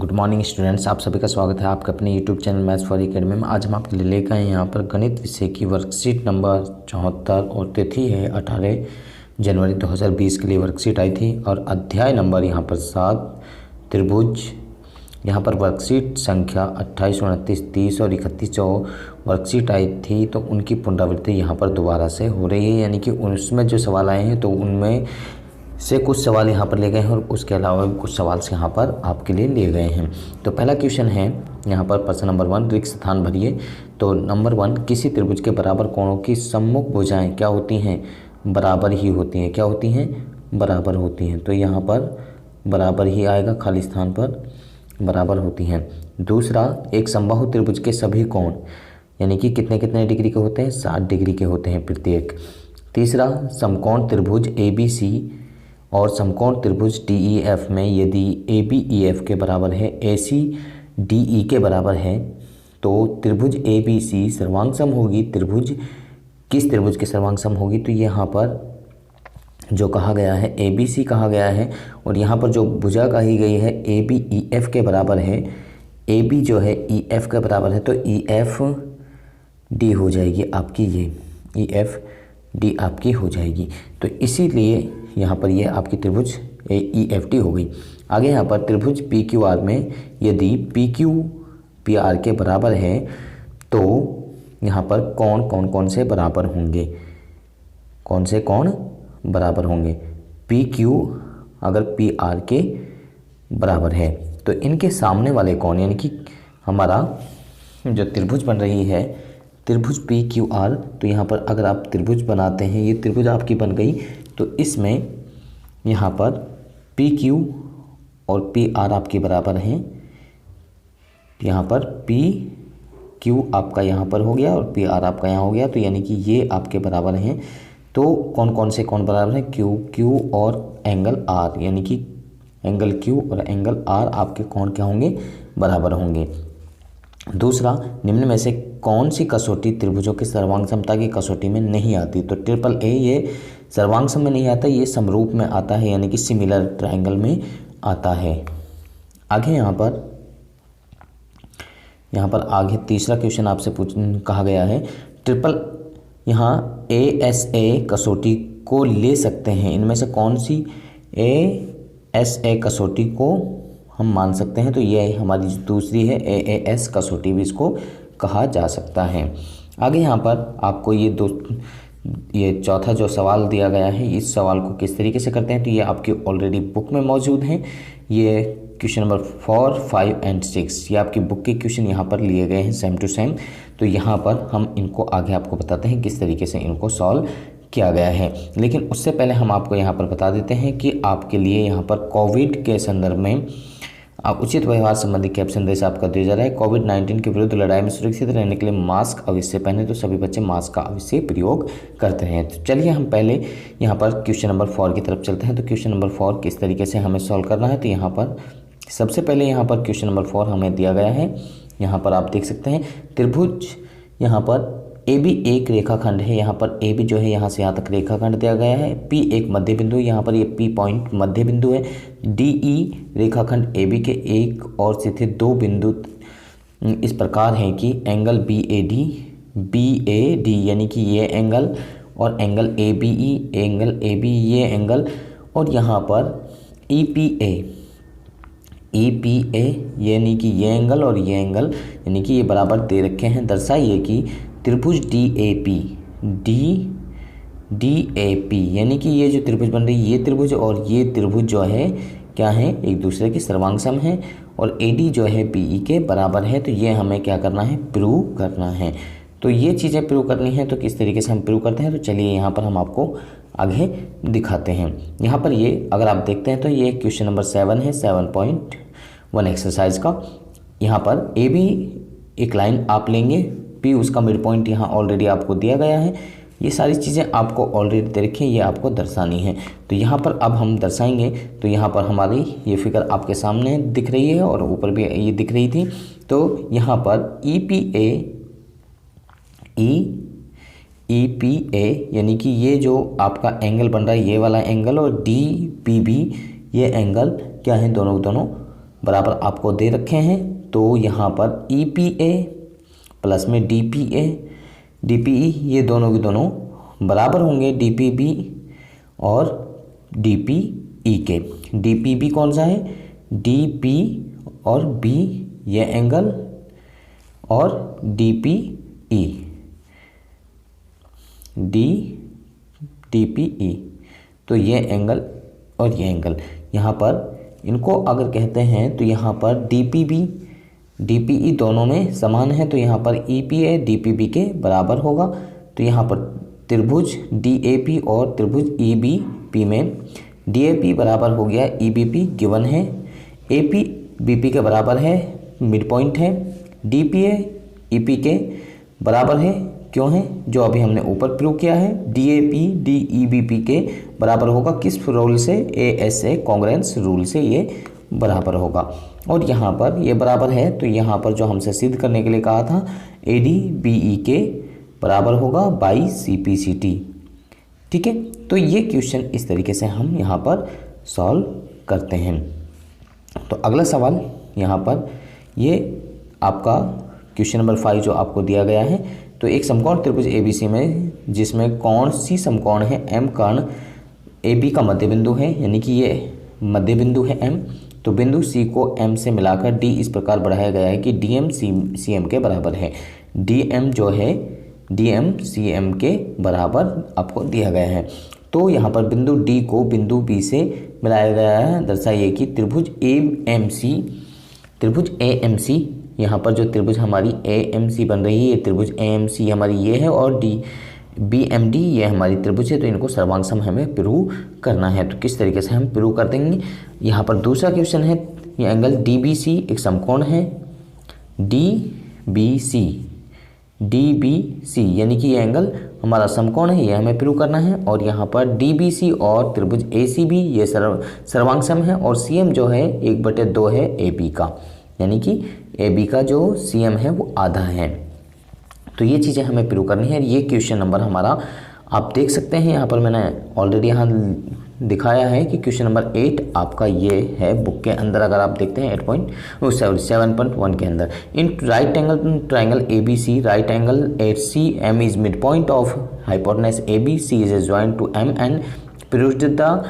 Good morning students, आप सभी का स्वागत है आपके अपने YouTube channel maths for academy में। आज हम आपके लिए लेकर आए हैं यहाँ पर गणित विषय की वर्कशीट नंबर 74 और तिथि है 18 जनवरी 2020 के लिए वर्कशीट आई थी और अध्याय नंबर यहाँ पर 7 त्रिभुज। यहाँ पर वर्कशीट संख्या 28, 29, 30 और 31 जो वर्कशीट आई थी तो उनकी पुनरावृत्ति यहाँ पर दोबारा से हो रही है, यानी कि उसमें जो सवाल आए हैं तो उनमें से कुछ सवाल यहाँ पर लिए गए हैं और उसके अलावा भी कुछ सवाल यहाँ पर आपके लिए लिए गए हैं। तो पहला क्वेश्चन है यहाँ पर प्रश्न नंबर 1, रिक्त स्थान भरिए। तो नंबर 1, किसी त्रिभुज के बराबर कोणों की सम्मुख भुजाएं क्या होती हैं? बराबर ही होती हैं। क्या होती हैं? बराबर होती हैं। तो यहाँ पर बराबर ही आएगा, खाली स्थान पर बराबर होती हैं। दूसरा, एक समबाहु त्रिभुज के सभी कोण यानी कि कितने कितने डिग्री के होते हैं? 60 डिग्री के होते हैं प्रत्येक। तीसरा, समकोण त्रिभुज ABC और समकोण त्रिभुज DEF में यदि AB EF के बराबर है, AC DE के बराबर है तो त्रिभुज ABC सर्वांग सम होगी। त्रिभुज किस त्रिभुज के सर्वांग सम होगी? तो यहाँ पर जो कहा गया है ABC कहा गया है और यहाँ पर जो भुजा कही गई है AB EF के बराबर है। AB जो है EF के बराबर है तो EF D हो जाएगी आपकी, ये EF D आपकी हो जाएगी। तो इसीलिए यहाँ पर ये आपकी त्रिभुज EFD हो गई। आगे यहाँ पर त्रिभुज PQR में यदि PQ PR के बराबर है तो यहाँ पर कौन से बराबर होंगे? कौन से कौन बराबर होंगे? PQ अगर PR के बराबर है तो इनके सामने वाले कौन, यानी कि हमारा जो त्रिभुज बन रही है त्रिभुज PQR, तो यहाँ पर अगर आप त्रिभुज बनाते हैं, ये त्रिभुज आपकी बन गई तो इसमें यहाँ पर PQ और PR आपके बराबर हैं। यहाँ पर PQ आपका यहाँ पर हो गया और PR आपका यहाँ हो गया, तो यानी कि ये आपके बराबर हैं। तो कौन से कौन बराबर हैं? Q और एंगल R, यानी कि एंगल Q और एंगल R आपके कौन क्या होंगे? बराबर होंगे। दूसरा, निम्न में से कौन सी कसौटी त्रिभुजों की सर्वांग समता की कसौटी में नहीं आती? तो ट्रिपल ए ये सर्वांग सम में नहीं आता, ये समरूप में आता है, यानी कि सिमिलर ट्रायंगल में आता है। आगे यहाँ पर आगे तीसरा क्वेश्चन आपसे कहा गया है, ट्रिपल यहाँ ASA कसौटी को ले सकते हैं, इनमें से कौन सी ASA कसौटी को हम मान सकते हैं? तो ये हमारी दूसरी है AAS कसौटी भी इसको कहा जा सकता है। आगे यहाँ पर आपको ये चौथा जो सवाल दिया गया है, इस सवाल को किस तरीके से करते हैं तो ये आपकी ऑलरेडी बुक में मौजूद हैं। ये क्वेश्चन नंबर 4, 5 एंड 6 ये आपकी बुक के क्वेश्चन यहाँ पर लिए गए हैं सेम टू सेम। तो यहाँ पर हम इनको आगे आपको बताते हैं किस तरीके से इनको सॉल्व किया गया है। लेकिन उससे पहले हम आपको यहाँ पर बता देते हैं कि आपके लिए यहाँ पर कोविड के संदर्भ में उचित व्यवहार संबंधी कैंप संदेश आपका दिया जा रहा है। कोविड-19 के विरुद्ध लड़ाई में सुरक्षित रहने के लिए मास्क अवश्य पहने, तो सभी बच्चे मास्क का अवश्य प्रयोग करते हैं। तो चलिए हम पहले यहाँ पर क्वेश्चन नंबर 4 की तरफ चलते हैं। तो क्वेश्चन नंबर 4 किस तरीके से हमें सॉल्व करना है, तो यहाँ पर सबसे पहले यहाँ पर क्वेश्चन नंबर 4 हमें दिया गया है। यहाँ पर आप देख सकते हैं त्रिभुज यहाँ पर AB एक रेखाखंड है। यहाँ पर AB जो है यहाँ से यहाँ तक रेखाखंड दिया गया है। P एक मध्य बिंदु है, यहाँ पर ये P पॉइंट मध्य बिंदु है। DE रेखाखंड AB के एक और स्थित दो बिंदु इस प्रकार हैं कि एंगल BAD यानी कि ये एंगल और एंगल ABE ये एंगल और यहाँ पर EPA यानी कि ये एंगल और ये एंगल यानी कि ये बराबर दे रखे हैं। दर्शाइए कि त्रिभुज DAP यानी कि ये जो त्रिभुज बन रही है ये त्रिभुज और ये त्रिभुज जो है क्या है? एक दूसरे के सर्वांग सम है और AD जो है BE के बराबर है। तो ये हमें क्या करना है? प्रूव करना है। तो ये चीज़ें प्रूव करनी है, तो किस तरीके से हम प्रूव करते हैं तो चलिए यहाँ पर हम आपको आगे दिखाते हैं। यहाँ पर ये अगर आप देखते हैं तो ये क्वेश्चन नंबर 7 है, 7.1 एक्सरसाइज का। यहाँ पर AB एक लाइन आप लेंगे, P उसका मिड पॉइंट यहाँ ऑलरेडी आपको दिया गया है। ये सारी चीज़ें आपको ऑलरेडी दे रखी हैं, ये आपको दर्शानी है। तो यहाँ पर अब हम दर्शाएंगे। तो यहाँ पर हमारी ये फिगर आपके सामने दिख रही है और ऊपर भी ये दिख रही थी। तो यहाँ पर EPA यानी कि ये जो आपका एंगल बन रहा है ये वाला एंगल और DPB ये एंगल क्या है? दोनों बराबर आपको दे रखे हैं। तो यहाँ पर EPA प्लस में DPA DPE ये दोनों के दोनों बराबर होंगे DPB और DPE के। DPB कौन सा है, DP और B ये एंगल, और DPE DPE तो ये एंगल और ये एंगल। यहाँ पर इनको अगर कहते हैं तो यहाँ पर DPB DPE दोनों में समान है, तो यहाँ पर EPA DPB के बराबर होगा। तो यहाँ पर त्रिभुज DAP और त्रिभुज EBP में DAP बराबर हो गया EBP गिवन है, AP BP के बराबर है, मिड पॉइंट है, DPA EP के बराबर है, क्यों है, जो अभी हमने ऊपर प्रूव किया है। DAP DEBP के बराबर होगा, किस रूल से, ASA कॉन्ग्रुएंस रूल से ये बराबर होगा। और यहाँ पर ये बराबर है, तो यहाँ पर जो हमसे सिद्ध करने के लिए कहा था AD BE के बराबर होगा बाई CPCT। ठीक है, तो ये क्वेश्चन इस तरीके से हम यहाँ पर सॉल्व करते हैं। तो अगला सवाल यहाँ पर ये आपका क्वेश्चन नंबर 5 जो आपको दिया गया है। तो एक समकोण त्रिभुज ABC में जिसमें कौन सी समकोण है M कर्ण AB का मध्य बिंदु है, यानी कि ये मध्य बिंदु है M। तो बिंदु C को M से मिलाकर D इस प्रकार बढ़ाया गया है कि DM CM के बराबर है। DM जो है DM CM के बराबर आपको दिया गया है। तो यहाँ पर बिंदु D को बिंदु B से मिलाया गया है। दर्शाइए कि त्रिभुज AMC यहाँ पर जो त्रिभुज हमारी AMC बन रही है, ये त्रिभुज AMC हमारी ये है, और BMD ये हमारी त्रिभुज है। तो इनको सर्वांग हमें प्रूव करना है। तो किस तरीके से हम प्रूव कर देंगे। यहाँ पर दूसरा क्वेश्चन है, ये एंगल DBC एक समकोण है, DBC यानी कि ये एंगल हमारा समकोण है, ये हमें प्रूव करना है। और यहाँ पर DBC और त्रिभुज ACB ये सर्वांग सम है, और CM जो है 1/2 है AB का, यानी कि AB का जो CM है वो आधा है। तो ये चीज़ें हमें प्रूव करनी है। ये क्वेश्चन नंबर हमारा आप देख सकते हैं, यहाँ पर मैंने ऑलरेडी यहाँ दिखाया है कि क्वेश्चन नंबर 8 आपका ये है बुक के अंदर। अगर आप देखते हैं 7.1 के अंदर, in right angle triangle ABC right angle at CM is mid point of hypotenuse AB, C is joint to M and produced the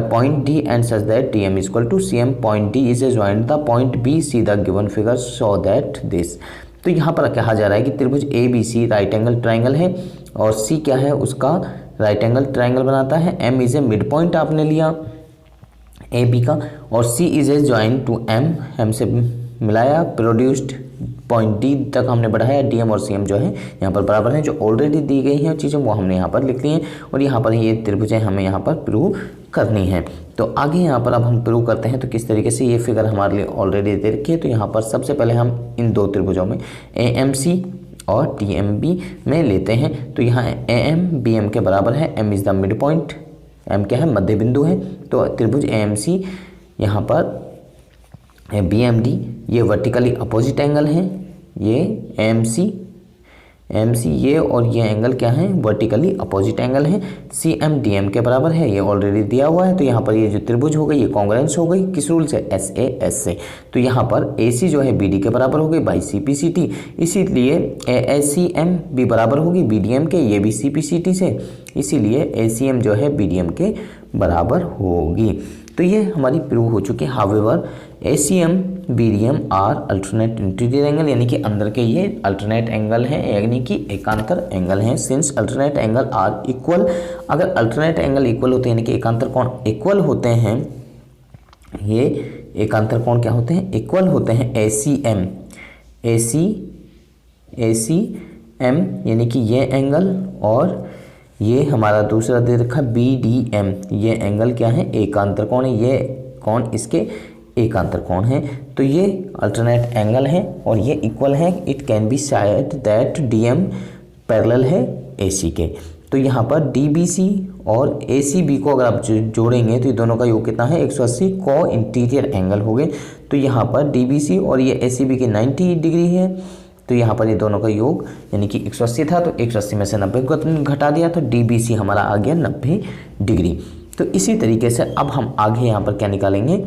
point D and such that DM is equal to CM. Point D is joined the point B. See the given figure show that this. तो यहाँ पर कहा जा रहा है कि त्रिभुज ABC right angle triangle है, और C क्या है, उसका राइट एंगल ट्राइंगल बनाता है। M is a mid point आपने लिया AB का, और C is a joined to M से मिलाया, प्रोड्यूस्ड पॉइंट D तक हमने बढ़ाया। DM और CM जो है यहाँ पर बराबर हैं, जो ऑलरेडी दी गई हैं चीज़ें वो हमने यहाँ पर लिख ली हैं, और यहाँ पर ये त्रिभुजें हमें यहाँ पर प्रूव करनी है। तो आगे यहाँ पर अब हम प्रूव करते हैं। तो किस तरीके से, ये फिगर हमारे लिए ऑलरेडी दे रखी है। तो यहाँ पर सबसे पहले हम इन दो त्रिभुजों में AMC और DMB में लेते हैं। तो यहाँ AM BM के बराबर है, M is the mid point, M क्या है, मध्य बिंदु है। तो त्रिभुज AMC यहाँ पर BMD ये वर्टिकली अपोजिट एंगल है, ये AMC ये, और ये एंगल क्या है, वर्टिकली अपोजिट एंगल है। CM DM के बराबर है, ये ऑलरेडी दिया हुआ है। तो यहाँ पर ये जो त्रिभुज हो गई ये कॉन्ग्रुएंस हो गई, किस रूल से, SAS से। तो यहाँ पर AC जो है BD के बराबर हो गई बाई CPCT, इसीलिए ACM भी बराबर होगी BDM के, ये भी CPCT से, इसीलिए ACM जो है BDM के बराबर होगी। तो ये हमारी प्रूव हो चुकी है। However ACM BDM are alternate interior angle, यानी कि अंदर के ये अल्टरनेट एंगल हैं, यानी कि एकांतर एंगल हैं। Since alternate angle are equal, अगर अल्टरनेट एंगल इक्वल होते हैं, यानी कि एकांतर कोण इक्वल होते हैं, ये एकांतर कोण क्या होते हैं, इक्वल होते हैं। ACM यानी कि ये एंगल, और ये हमारा दूसरा दे रखा BDM, ये एंगल क्या है, एकांतर कोण है, ये कोण इसके एकांतर कोण है। तो ये अल्टरनेट एंगल है और ये इक्वल है। It can be side that DM parallel है AC के। तो यहाँ पर DBC और ACB को अगर आप जोड़ेंगे तो ये दोनों का योग कितना है, 180 को इंटीरियर एंगल हो गए। तो यहाँ पर DBC और ये ACB के 90 डिग्री है। तो यहाँ पर ये दोनों का योग यानी कि 180 था, तो 180 में से 90 घटा दिया, तो DBC हमारा आ गया 90 डिग्री। तो इसी तरीके से अब हम आगे यहाँ पर क्या निकालेंगे,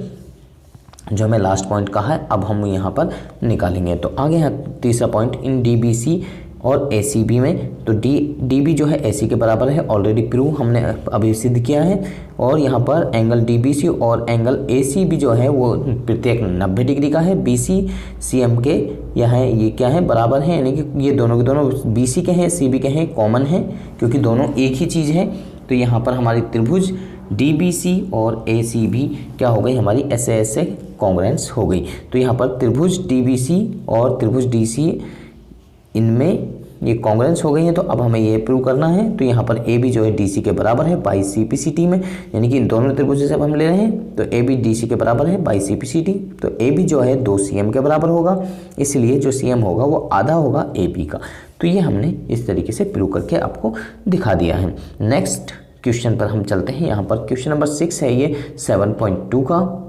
जो हमें लास्ट पॉइंट कहा है अब हम यहाँ पर निकालेंगे। तो आगे यहाँ तीसरा पॉइंट, इन डीबीसी और एसीबी में, तो डीबी जो है एसी के बराबर है, ऑलरेडी प्रूव हमने अभी सिद्ध किया है। और यहाँ पर एंगल डीबीसी और एंगल एसीबी जो है वो प्रत्येक 90 डिग्री का है। बीसी सीएम के यहाँ ये क्या है, बराबर है, यानी कि ये दोनों के दोनों बीसी के हैं, सीबी के हैं, कॉमन है, क्योंकि दोनों एक ही चीज़ है। तो यहाँ पर हमारी त्रिभुज डीबीसी और एसीबी क्या हो गई, हमारी ऐसे ऐसे कॉन्ग्रुएंस हो गई। तो यहाँ पर त्रिभुज डीबीसी और त्रिभुज डीसी, इनमें ये कॉन्ग्रुएंस हो गई है। तो अब हमें ये प्रूव करना है। तो यहाँ पर ए बी जो है डी सी के बराबर है by C P C T में, यानी कि इन दोनों त्रिभुज से अब हम ले रहे हैं। तो ए बी डी सी के बराबर है by C P C T. तो ए बी जो है 2 सी एम के बराबर होगा, इसलिए जो सी एम होगा वो आधा होगा ए बी का। तो ये हमने इस तरीके से प्रूव करके आपको दिखा दिया है। नेक्स्ट क्वेश्चन पर हम चलते हैं। यहाँ पर क्वेश्चन नंबर 6 है ये 7.2 का।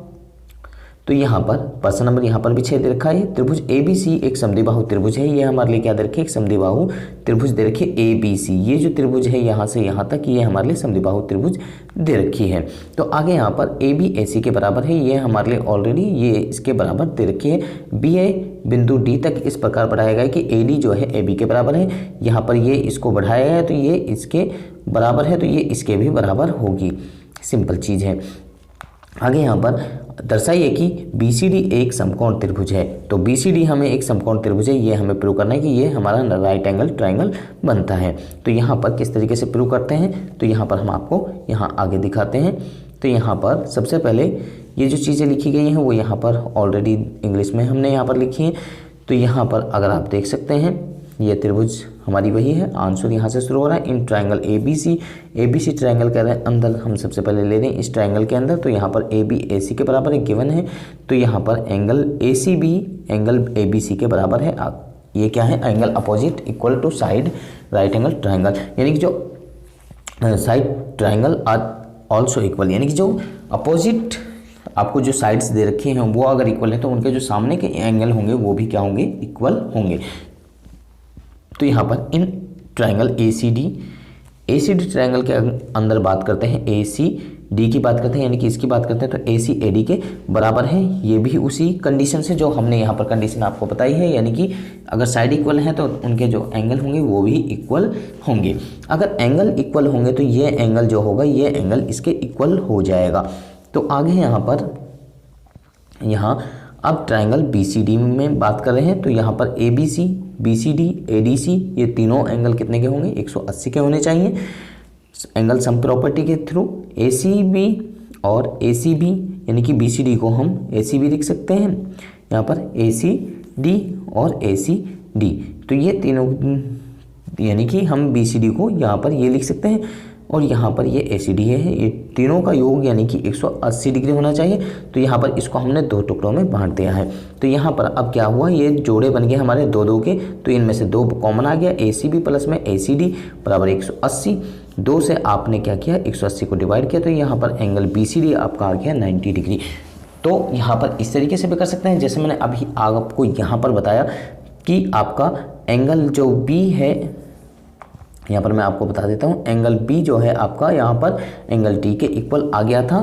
तो यहाँ पर पर्सन नंबर यहाँ पर भी 6 दे रखा है। त्रिभुज ए बी सी एक समद्विबाहु त्रिभुज है। ये हमारे लिए क्या दे रखे, एक समद्विबाहु त्रिभुज दे रखी ए बी सी। ये जो त्रिभुज है यहाँ से यहाँ तक, ये हमारे लिए समद्विबाहु त्रिभुज दे रखी है। तो आगे यहाँ पर ए बी ए सी के बराबर है, ये हमारे लिए ऑलरेडी ये इसके बराबर दे रखी है। बी ए बिंदु डी तक इस प्रकार बढ़ाया गया कि ए डी जो है ए बी के बराबर है। यहाँ पर ये इसको बढ़ाया गया है तो ये इसके बराबर है, तो ये इसके भी बराबर होगी। सिंपल चीज़ है। आगे यहाँ पर दर्शाइए कि BCD एक समकोण त्रिभुज है। तो BCD हमें एक समकोण त्रिभुज है, ये हमें प्रूव करना है कि ये हमारा राइट एंगल ट्रायंगल बनता है। तो यहाँ पर किस तरीके से प्रूव करते हैं, तो यहाँ पर हम आपको यहाँ आगे दिखाते हैं। तो यहाँ पर सबसे पहले ये जो चीज़ें लिखी गई हैं वो यहाँ पर ऑलरेडी इंग्लिश में हमने यहाँ पर लिखी हैं। तो यहाँ पर अगर आप देख सकते हैं ये त्रिभुज हमारी वही है, आंसर यहाँ से शुरू हो रहा है। इन ट्रायंगल ABC ट्रायंगल के अंदर हम सबसे पहले ले रहे हैं इस ट्रायंगल के अंदर। तो यहाँ पर AB AC के बराबर है, गिवन है। तो यहाँ पर एंगल ACB एंगल ABC के बराबर है। ये क्या है, angle opposite equal to side right angle triangle, यानी कि जो side triangle are also equal, यानी कि जो अपोजिट आपको जो साइड्स दे रखे हैं वो अगर इक्वल है तो उनके जो सामने के एंगल होंगे वो भी क्या होंगे, इक्वल होंगे। तो यहाँ पर इन ट्रायंगल ACD ट्रायंगल के अंदर बात करते हैं, ACD की बात करते हैं, यानी कि इसकी बात करते हैं तो AC AD के बराबर है। ये भी उसी कंडीशन से जो हमने यहाँ पर कंडीशन आपको बताई है, यानी कि अगर साइड इक्वल है तो उनके जो एंगल होंगे वो भी इक्वल होंगे। अगर एंगल इक्वल होंगे तो ये एंगल जो होगा ये एंगल इसके इक्वल हो जाएगा। तो आगे यहाँ पर अब ट्रायंगल BCD में बात कर रहे हैं। तो यहाँ पर ABC BCD ADC ये तीनों एंगल कितने के होंगे, 180 के होने चाहिए एंगल सम प्रॉपर्टी के थ्रू। ACB और ACB यानी कि BCD को हम ACB लिख सकते हैं, यहाँ पर ACD और ACD। तो ये तीनों यानी कि हम BCD को यहाँ पर ये लिख सकते हैं और यहाँ पर ये ACD है। ये तीनों का योग यानी कि 180 डिग्री होना चाहिए। तो यहाँ पर इसको हमने 2 टुकड़ों में बांट दिया है। तो यहाँ पर अब क्या हुआ, ये जोड़े बन गए हमारे 2 के। तो इनमें से 2 कॉमन आ गया, ACB प्लस में ACD बराबर 180। 2 से आपने क्या किया, 180 को डिवाइड किया। तो यहाँ पर एंगल BCD आपका आ गया 90 डिग्री। तो यहाँ पर इस तरीके से भी कर सकते हैं, जैसे मैंने अभी आपको यहाँ पर बताया कि आपका एंगल जो B है, यहाँ पर मैं आपको बता देता हूँ, एंगल B जो है आपका यहाँ पर एंगल D के इक्वल आ गया था,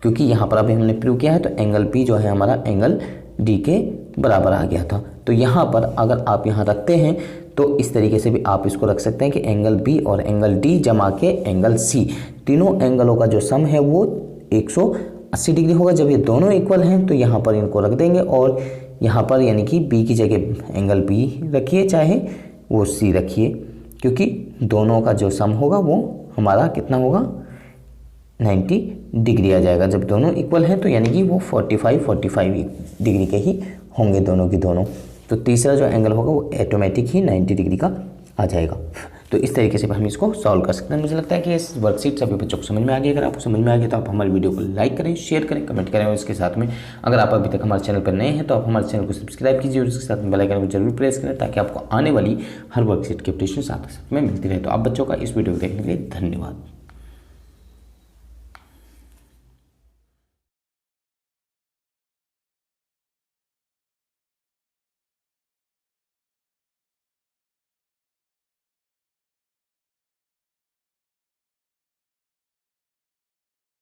क्योंकि यहाँ पर अभी हमने प्रूव किया है। तो एंगल B जो है हमारा एंगल D के बराबर आ गया था। तो यहाँ पर अगर आप यहाँ रखते हैं तो इस तरीके से भी आप इसको रख सकते हैं कि एंगल B और एंगल D जमा के एंगल C, तीनों एंगलों का जो सम है वो 180 डिग्री होगा। जब ये दोनों इक्वल हैं तो यहाँ पर इनको रख देंगे और यहाँ पर यानी कि B की जगह एंगल B रखिए, चाहे वो C रखिए, क्योंकि दोनों का जो सम होगा वो हमारा कितना होगा, 90 डिग्री आ जाएगा। जब दोनों इक्वल हैं तो यानी कि वो 45 डिग्री के ही होंगे दोनों की दोनों। तो तीसरा जो एंगल होगा वो ऑटोमेटिक ही 90 डिग्री का आ जाएगा। तो इस तरीके से हम इसको सॉल्व कर सकते हैं। मुझे लगता है कि इस वर्कशीट सभी बच्चों को समझ में आ गई। अगर आपको समझ में आ गया तो आप हमारे वीडियो को लाइक करें, शेयर करें, कमेंट करें और इसके साथ में अगर आप अभी तक हमारे चैनल पर नए हैं तो आप हमारे चैनल को सब्सक्राइब कीजिए और इसके साथ में बेल आइकन को जरूर प्रेस करें, ताकि आपको आने वाली हर वर्कशीट की अपडेशन साथ में मिलती रहे। तो आप बच्चों का इस वीडियो को देखने के लिए धन्यवाद।